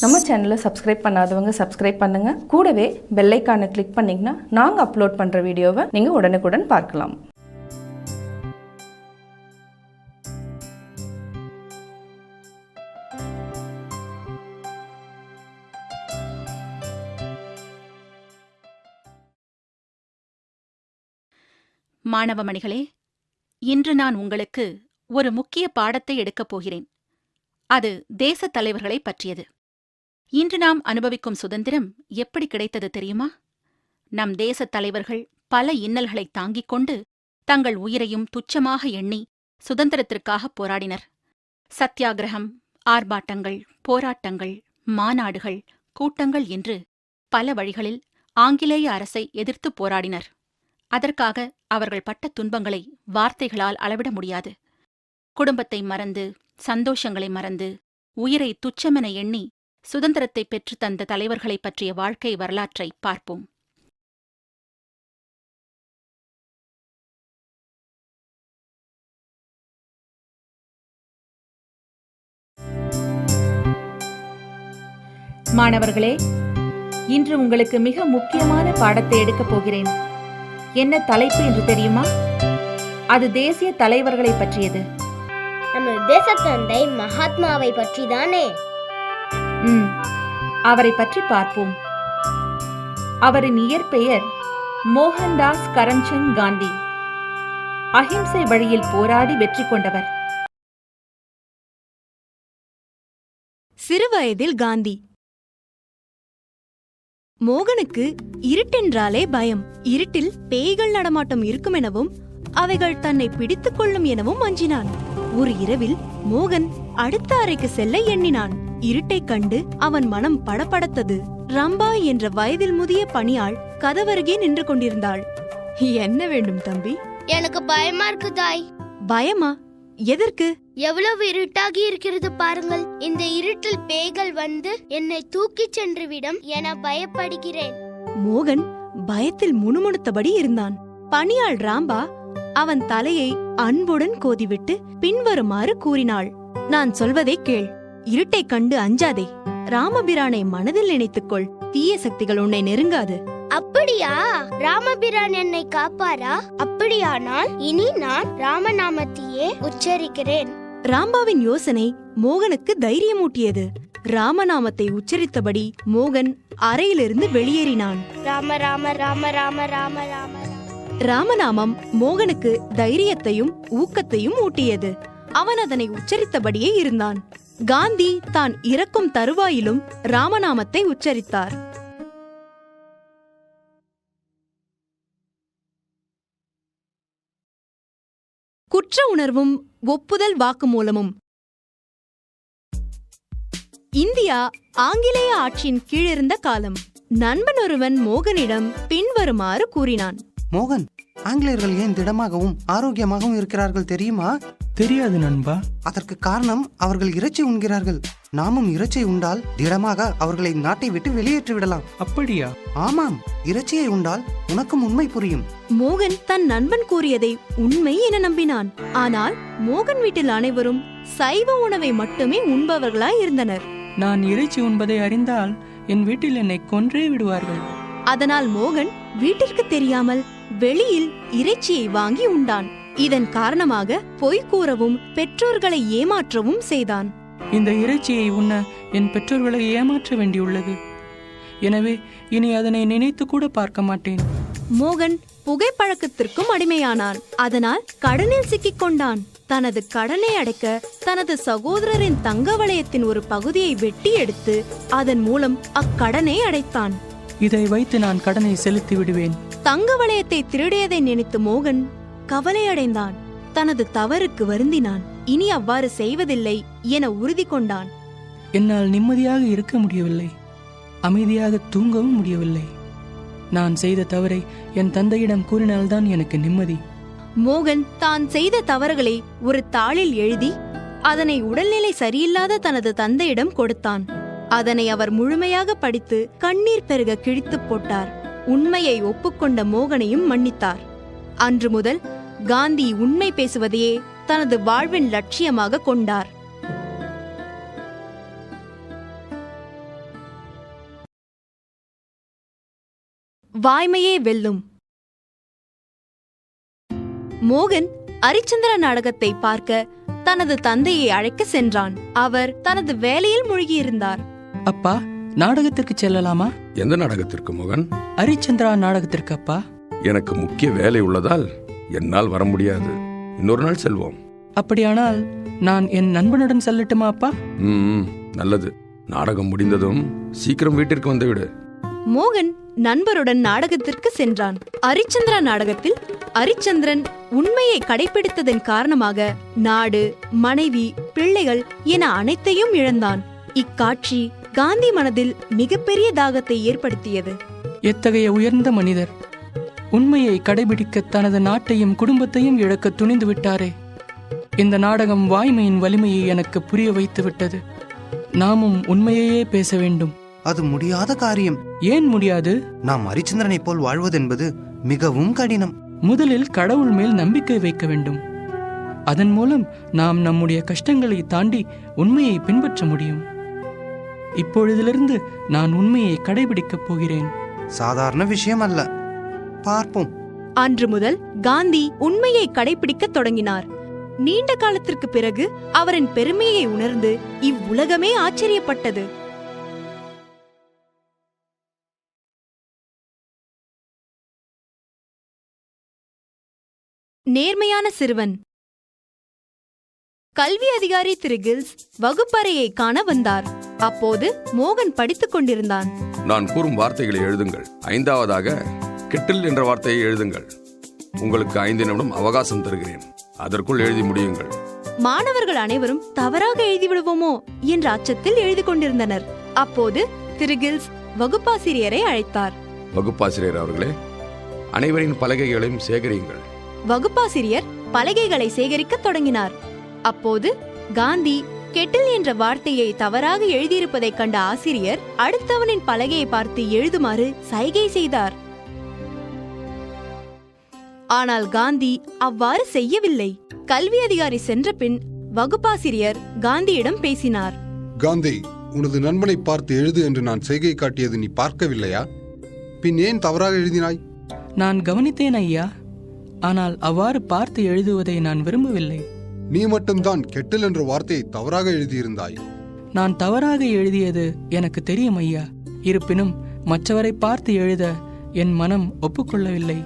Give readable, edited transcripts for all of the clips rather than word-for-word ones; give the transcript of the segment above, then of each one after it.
நம்ம சேனலை சப்ஸ்கிரைப் பண்ணாதவங்க சப்ஸ்கிரைப் பண்ணுங்க. கூடவே பெல் ஐகானை கிளிக் பண்ணீங்கன்னா நாங்க அப்லோட் பண்ற வீடியோவை நீங்க உடனுக்குடன் பார்க்கலாம். மாணவமணிகளே, இன்று நான் உங்களுக்கு ஒரு முக்கிய பாடத்தை எடுக்கப் போகிறேன். அது தேசத் தலைவர்களை பற்றியது. இன்று நாம் அனுபவிக்கும் சுதந்திரம் எப்படி கிடைத்தது தெரியுமா? நம் தேசத் தலைவர்கள் பல இன்னல்களை தாங்கிக் கொண்டு தங்கள் உயிரையும் துச்சமாக எண்ணி சுதந்திரத்திற்காக போராடினர். சத்தியாகிரகம், ஆர்ப்பாட்டங்கள், போராட்டங்கள், மாநாடுகள், கூட்டங்கள் என்று பல வழிகளில் ஆங்கிலேய அரசை எதிர்த்து போராடினர். அதற்காக அவர்கள் பட்ட துன்பங்களை வார்த்தைகளால் அளவிட முடியாது. குடும்பத்தை மறந்து, சந்தோஷங்களை மறந்து, உயிரை துச்சமென எண்ணி சுதந்திரத்தை பெற்றுத் தந்த தலைவர்களைப் பற்றிய வாழ்க்கை வரலாற்றை பார்ப்போம். மாணவர்களே, இன்று உங்களுக்கு மிக முக்கியமான பாடத்தை எடுக்கப் போகிறேன். என்ன தலைப்பு என்று தெரியுமா? அது தேசிய தலைவர்களை பற்றியது. நம்ம தேசத்தந்தை மகாத்மாவை பற்றி தானே? அவரை பற்றி பார்ப்போம். அவரின் இயற்பெயர் மோகன்தாஸ் கரம்சந்த் காந்தி. அஹிம்சை வழியில் போராடி வெற்றி கொண்டவர். சிறுவயதில் காந்தி. மோகனுக்கு இருட்டென்றாலே பயம். இருட்டில் பேய்கள் நடமாட்டம் இருக்கும் எனவும் அவைகள் தன்னை பிடித்துக் கொள்ளும் எனவும் அஞ்சினான். ஒரு இரவில் மோகன் அடுத்த அறைக்கு செல்ல எண்ணினான். இருட்டைக் கண்டு அவன் மனம் படபடத்தது. ரம்பா என்ற வயதில் முதிய பணியாள் கதவருகே நின்று கொண்டிருந்தாள். என்ன வேண்டும் தம்பி? எனக்கு பயமா இருக்கு தாய். பயமா? எதற்கு? எவ்வளவு இருட்டாகி இருக்கிறது பாருங்கள். இந்த இருட்டில் பேய்கள் வந்து என்னை தூக்கிச் சென்று விடும் என பயப்படுகிறேன். மோகன் பயத்தில் முணுமுணுத்தபடி இருந்தான். பணியாள் ராம்பா அவன் தலையை அன்புடன் கோதிவிட்டு பின்வருமாறு கூறினாள். நான் சொல்வதை கேள். இருட்டைக் கண்டு அஞ்சாதே. ராமபிரானை மனதில் நினைத்துக்கொள். தீய சக்திகள் உன்னை நெருங்காது. அப்படியா? ராமபிரான் என்னை காப்பாரா? அப்படியானால் இனி நான் ராமநாமத்தையே உச்சரிக்கிறேன். ராம்பாவின் யோசனை மோகனுக்கு தைரியமூட்டியது. ராமநாமத்தை உச்சரித்தபடி மோகன் அறையிலிருந்து வெளியேறினான். ராம ராம ராம ராம ராம ராம. ராமநாமம் மோகனுக்கு தைரியத்தையும் ஊக்கத்தையும் ஊட்டியது. அவன் அதனை உச்சரித்தபடியே இருந்தான். காந்தி தான் இறக்கும் தருவாயிலும் ராமநாமத்தை உச்சரித்தார். குற்ற உணர்வும் ஒப்புதல் வாக்குமூலமும். இந்தியா ஆங்கிலேய ஆட்சியின் கீழிருந்த காலம். நண்பன் ஒருவன் மோகனிடம் பின்வருமாறு கூறினான். மோகன், ஆங்கிலேயர்கள் ஏன் திடமாகவும் ஆரோக்கியமாகவும் இருக்கிறார்கள் தெரியுமா? தெரியாது நண்பா. அதற்கு காரணம் அவர்கள் இறைச்சி உண்கிறார்கள். நாமும் இறைச்சி உண்டால் திடமாக அவர்களை நாட்டை விட்டு வெளியேற்றி விடலாம். அப்படியா? ஆமாம், இறைச்சியை உண்டால் உனக்கும் உண்மை புரியும். மோகன் தன் நண்பன் கூறியதை உண்மை என நம்பினான். ஆனால் மோகன் வீட்டில் அனைவரும் சைவ உணவை மட்டுமே உண்பவர்களாய் இருந்தனர். நான் இறைச்சி உண்பதை அறிந்தால் என் வீட்டில் என்னை கொன்றே விடுவார்கள். அதனால் மோகன் வீட்டிற்கு தெரியாமல் வெளியில் இறைச்சியை வாங்கி உண்டான். இதன் காரணமாக பொய் கூறவும் பெற்றோர்களை ஏமாற்றவும் செய்தான். இந்த இறைச்சியை உண்ண என் பெற்றோர்களை ஏமாற்ற வேண்டியுள்ளது. எனவே இனி அதனை நினைத்து கூட பார்க்க மாட்டேன். மோகன் புகைப்பழக்கத்திற்கும் அடிமையானான். அதனால் கடனில் சிக்கிக் கொண்டான். தனது கடனை அடைக்க தனது சகோதரரின் தங்க வளையத்தின் ஒரு பகுதியை வெட்டி எடுத்து அதன் மூலம் அக்கடனை அடைத்தான். இதை வைத்து நான் கடனை செலுத்தி விடுவேன். தங்க வளையத்தை திருடியதை நினைத்து மோகன் கவலையடைந்தான். தனது தவறுக்கு வருந்தினான். இனி அவ்வாறு செய்வதில்லை என உறுதி கொண்டான். என்னால் நிம்மதியாக இருக்க முடியவில்லை. அமைதியாக தூங்கவும் முடியவில்லை. நான் செய்த தவறை என் தந்தையிடம் கூறினால்தான் எனக்கு நிம்மதி. மோகன் தான் செய்த தவறுகளை ஒரு தாளில் எழுதி அதனை உடல்நிலை சரியில்லாத தனது தந்தையிடம் கொடுத்தான். அதனை அவர் முழுமையாக படித்து கண்ணீர் பெருக கிழித்துப் போட்டார். உண்மையை ஒப்புக்கொண்ட மோகனையும் மன்னித்தார். அன்று முதல் காந்தி உண்மை பேசுவதையே தனது வாழ்வின் லட்சியமாக கொண்டார். வாய்மையே வெல்லும். மோகன் அரிச்சந்திர நாடகத்தை பார்க்க தனது தந்தையை அழைக்க சென்றான். அவர் தனது வேலையில் மூழ்கியிருந்தார். அப்பா, நாடகத்திற்கு செல்லலாமா? எந்த நாடகத்திற்கு மோகன்? அரிச்சந்திரா நாடகத்திற்கு அப்பா. எனக்கு முக்கிய வேலை உள்ளதால் என்னால் வர முடியாது. இன்னொரு நாள் செல்வோம். அப்படியானால் நான் என் நண்பனுடன் செல்லட்டுமா அப்பா? நல்லது. நாடகம் முடிந்ததும் சீக்கிரம் வீட்டிற்கு வந்துவிடு. மோகன் நண்பருடன் நாடகத்திற்கு சென்றான். அரிச்சந்திரா நாடகத்தில் அரிச்சந்திரன் உண்மையை கடைபிடித்ததன் காரணமாக நாடு, மனைவி, பிள்ளைகள் என அனைத்தையும் இழந்தான். இக்காட்சி காந்தி மனதில் மிகப்பெரிய தாகத்தை ஏற்படுத்தியது. எத்தகைய உயர்ந்த மனிதர்! உண்மையை கடைபிடிக்க தனது நாட்டையும் குடும்பத்தையும் இழக்க துணிந்து விட்டாரே. இந்த நாடகம் வாய்மையின் வலிமையை எனக்கு புரிய வைத்து விட்டது. நாமும் உண்மையையே பேச வேண்டும். அது முடியாத காரியம். ஏன் முடியாது? நாம் அரிச்சந்திரனை போல் வாழ்வதென்பது மிகவும் கடினம். முதலில் கடவுள் மேல் நம்பிக்கை வைக்க வேண்டும். அதன் மூலம் நாம் நம்முடைய கஷ்டங்களை தாண்டி உண்மையை பின்பற்ற முடியும். இப்பொழுதிலிருந்து நான் உண்மையை கடைபிடிக்கப் போகிறேன். சாதாரண விஷயம் அல்ல. பார்ப்போம். அன்று முதல் காந்தி உண்மையை கடைபிடிக்கத் தொடங்கினார். நீண்ட காலத்திற்கு பிறகு அவரின் பெருமையை உணர்ந்து இவ்வுலகமே ஆச்சரியப்பட்டது. நேர்மையான சிறுவன். கல்வி அதிகாரி திரு கில்ஸ் வகுப்பறையை காண வந்தார். அப்போது மோகன் படித்துக் கொண்டிருந்தான். நான் கூறும் வார்த்தைகளை எழுதுங்கள். 5வதாக கெட்டில் என்ற வார்த்தையை எழுதுங்கள். உங்களுக்கு 5 நிமிடம் அவகாசம் தருகிறேன். அதற்குள் எழுதி முடியுங்கள். மாணவர்கள் அனைவரும் தவறாக எழுதிவிடுவோமோ என்ற அச்சத்தில் எழுதி கொண்டிருந்தனர். அப்போது திரு கில்ஸ் வகுப்பாசிரியரை அழைத்தார். வகுப்பாசிரியர் அவர்களே, அனைவரின் பலகைகளையும் சேகரியுங்கள். வகுப்பாசிரியர் பலகைகளை சேகரிக்க தொடங்கினார். அப்போது காந்தி கெட்டில் என்ற வார்த்தையை தவறாக எழுதியிருப்பதைக் கண்ட ஆசிரியர் அடுத்தவனின் பலகையை பார்த்து எழுதுமாறு சைகை செய்தார். ஆனால் காந்தி அவ்வாறு செய்யவில்லை. கல்வி அதிகாரி சென்ற பின் வகுப்பாசிரியர் காந்தியிடம் பேசினார். காந்தி, உனது நண்பனை பார்த்து எழுது என்று நான் செய்கை காட்டியது நீ பார்க்கவில்லையா? பின் ஏன் தவறாக எழுதினாய்? நான் கவனித்தேன் ஐயா. ஆனால் அவ்வாறு பார்த்து எழுதுவதை நான் விரும்பவில்லை. நீ மட்டும்தான் கெட்டில் என்ற வார்த்தையை தவறாக எழுதியிருந்தாய். நான் தவறாக எழுதியது எனக்கு தெரியும் ஐயா. இருப்பினும் மற்றவரை பார்த்து எழுத என் மனம் ஒப்புக்கொள்ளவில்லை.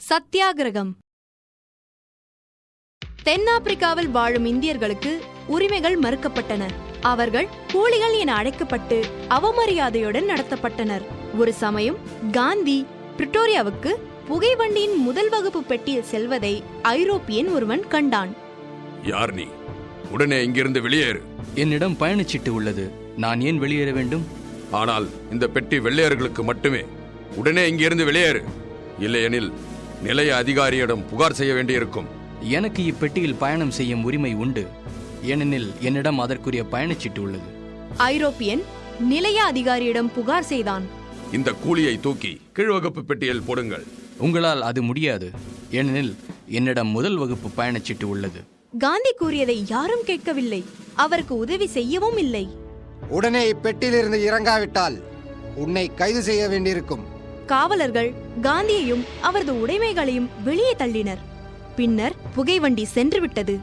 சத்தியாகிரகம். தென்னாப்பிரிக்காவில் வாழும் இந்தியர்களுக்கு உரிமைகள் மறுக்கப்பட்டன. அவர்கள் கூலிகள் என அழைக்கப்பட்டு அவமரியாதையுடன் நடத்தப்பட்டனர். ஒரு சமயம் காந்தி பிரிட்டோரியாவுக்கு புகைவண்டியின் முதல் வகுப்பு பெட்டியில் செல்வதை ஐரோப்பியன் ஒருவன் கண்டான். யார் நீ? உடனே இங்கிருந்து வெளியேறு. என்னிடம் பயணச்சீட்டு உள்ளது. நான் ஏன் வெளியேற வேண்டும்? ஆனால் இந்த பெட்டி வெள்ளையர்களுக்கு மட்டுமே. உடனே இங்கிருந்து வெளியேறு. இல்லையெனில் நிலைய அதிகாரியிடம் புகார் செய்ய வேண்டியிருக்கும். எனக்கு இப்பெட்டியில் பயணம் செய்யும் உரிமை உண்டு. ஏனெனில் என்னிடம் அதற்குரிய பயணச்சீட்டு உள்ளது. ஐரோப்பியன் நிலைய அதிகாரியிடம் புகார் செய்தான். இந்த கூலியை தூக்கி கீழ்வகுப்பு பெட்டியில் போடுங்கள். உங்களால் அது முடியாது. ஏனெனில் என்னிடம் முதல் வகுப்பு பயணச்சீட்டு உள்ளது. காந்தி கூறியதை யாரும் கேட்கவில்லை. அவருக்கு உதவி செய்யவும் இல்லை. உடனே இப்பெட்டியிலிருந்து இறங்காவிட்டால் உன்னை கைது செய்ய வேண்டியிருக்கும். காவலர்கள் காந்தியையும் அவரது உடைமைகளையும் வெளியே தள்ளினர். பின்னர் புகைவண்டி சென்றுவிட்டது.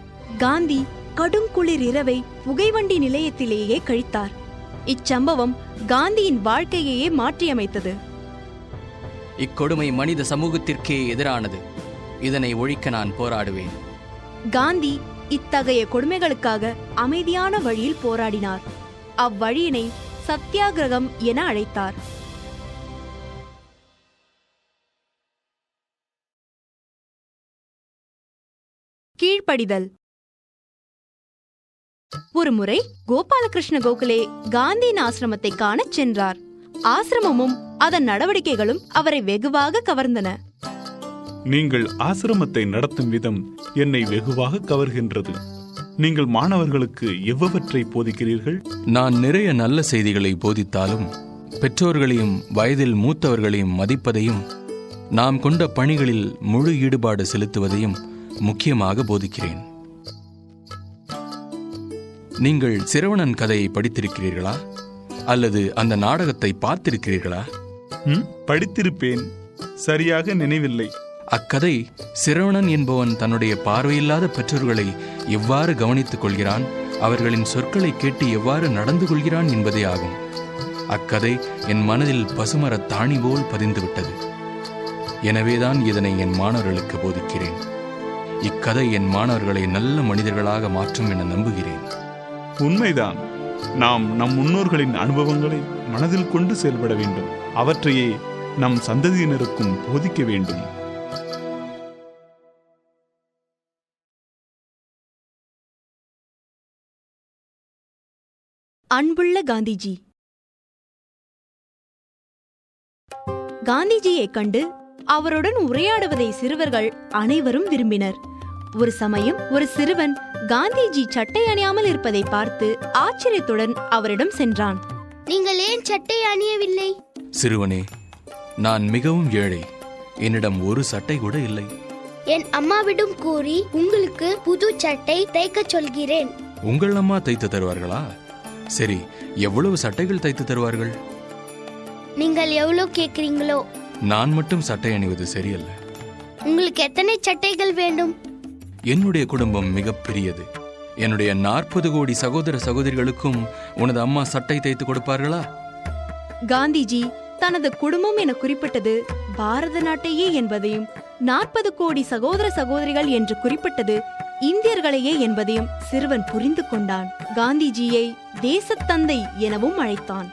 காந்தி கடும் குளிர் இரவை புகைவண்டி நிலையத்திலேயே கழித்தார். இச்சம்பவம் காந்தியின் வாழ்க்கையையே மாற்றியமைத்தது. இக்கொடுமை மனித சமூகத்திற்கே எதிரானது. இதனை ஒழிக்க நான் போராடுவேன். காந்தி இத்தகைய கொடுமைகளுக்காக அமைதியான வழியில் போராடினார். அவ்வழியினை சத்தியாகிரகம் என அழைத்தார். கீழ்ப்படிதல். ஒருமுறை கோபாலகிருஷ்ண கோகலே காந்தியின் ஆசிரமத்தை காணச் சென்றார். ஆசிரமமும் அதன் நடவடிக்கைகளும் அவரை வெகுவாக கவர்ந்தன. நீங்கள் ஆசிரமத்தை நடத்தும் விதம் என்னை வெகுவாக கவர்கின்றது. நீங்கள் மாணவர்களுக்கு எவ்வளவற்றை போதிக்கிறீர்கள்? நான் நிறைய நல்ல செய்திகளை போதித்தாலும் பெற்றோர்களையும் வயதில் மூத்தவர்களையும் மதிப்பதையும் நாம் கொண்ட பணிகளில் முழு ஈடுபாடு செலுத்துவதையும் முக்கியமாக போதிக்கிறேன். நீங்கள் சிரவணன் கதையை படித்திருக்கிறீர்களா? அல்லது அந்த நாடகத்தை பார்த்திருக்கிறீர்களா? படித்திருப்பேன், சரியாக நினைவில்லை. அக்கதை சிரவணன் என்பவன் தன்னுடைய பார்வையில்லாத பெற்றோர்களை எவ்வாறு கவனித்துக் கொள்கிறான், அவர்களின் சொற்களை கேட்டு எவ்வாறு நடந்து கொள்கிறான் என்பதே ஆகும். அக்கதை என் மனதில் பசுமரத் தாணி போல் பதிந்துவிட்டது. எனவேதான் இதனை என் மாணவர்களுக்கு போதிக்கிறேன். இக்கதை என் மாணவர்களை நல்ல மனிதர்களாக மாற்றும் என நம்புகிறேன். உண்மைதான். நாம் நம் முன்னோர்களின் அனுபவங்களை மனதில் கொண்டு செயல்பட வேண்டும். அவற்றையே நம் சந்ததியினருக்கும் போதிக்க வேண்டும். அன்புள்ள காந்திஜி. காந்திஜியை கண்டு அவருடன் உரையாடுவதை சிறுவர்கள் அனைவரும் விரும்பினர். ஒரு சமயம் ஒரு சிறுவன் காந்திஜி சட்டை அணியாமல் இருப்பதை பார்த்து ஆச்சரியத்துடன் அவரிடம் சென்றான். நீங்கள் ஏன் சட்டை அணியவில்லை? சிறுவனே, நான் மிகவும் ஏழை. என்னிடம் ஒரு சட்டை கூட இல்லை. என் அம்மாவிடம் கூறி உங்களுக்கு புது சட்டை தைக்க சொல்கிறேன். உங்கள் அம்மா தைத்து தருவார்களா? சரி, எவ்வளவு சட்டைகள் தைத்து தருவார்கள்? நீங்கள் எவ்வளவு கேக்குறீங்களோ. நான் மட்டும் சட்டை அணிவது சரியல்ல. உங்களுக்கு எத்தனை சட்டைகள் வேண்டும்? என்னுடைய குடும்பம் மிகப் பெரியது. என்னுடைய 40 கோடி சகோதர சகோதரிகளுக்கும் உனது அம்மா சட்டை தைத்து கொடுப்பார்களா? காந்திஜி தனது குடும்பம் என குறிப்பிட்டது பாரத நாட்டையே என்பதையும் 40 கோடி சகோதர சகோதரிகள் என்று குறிப்பிட்டது இந்தியர்களையே என்பதையும் சிறுவன் புரிந்து கொண்டான். காந்திஜியை தேசத்தந்தை எனவும் அழைத்தான்.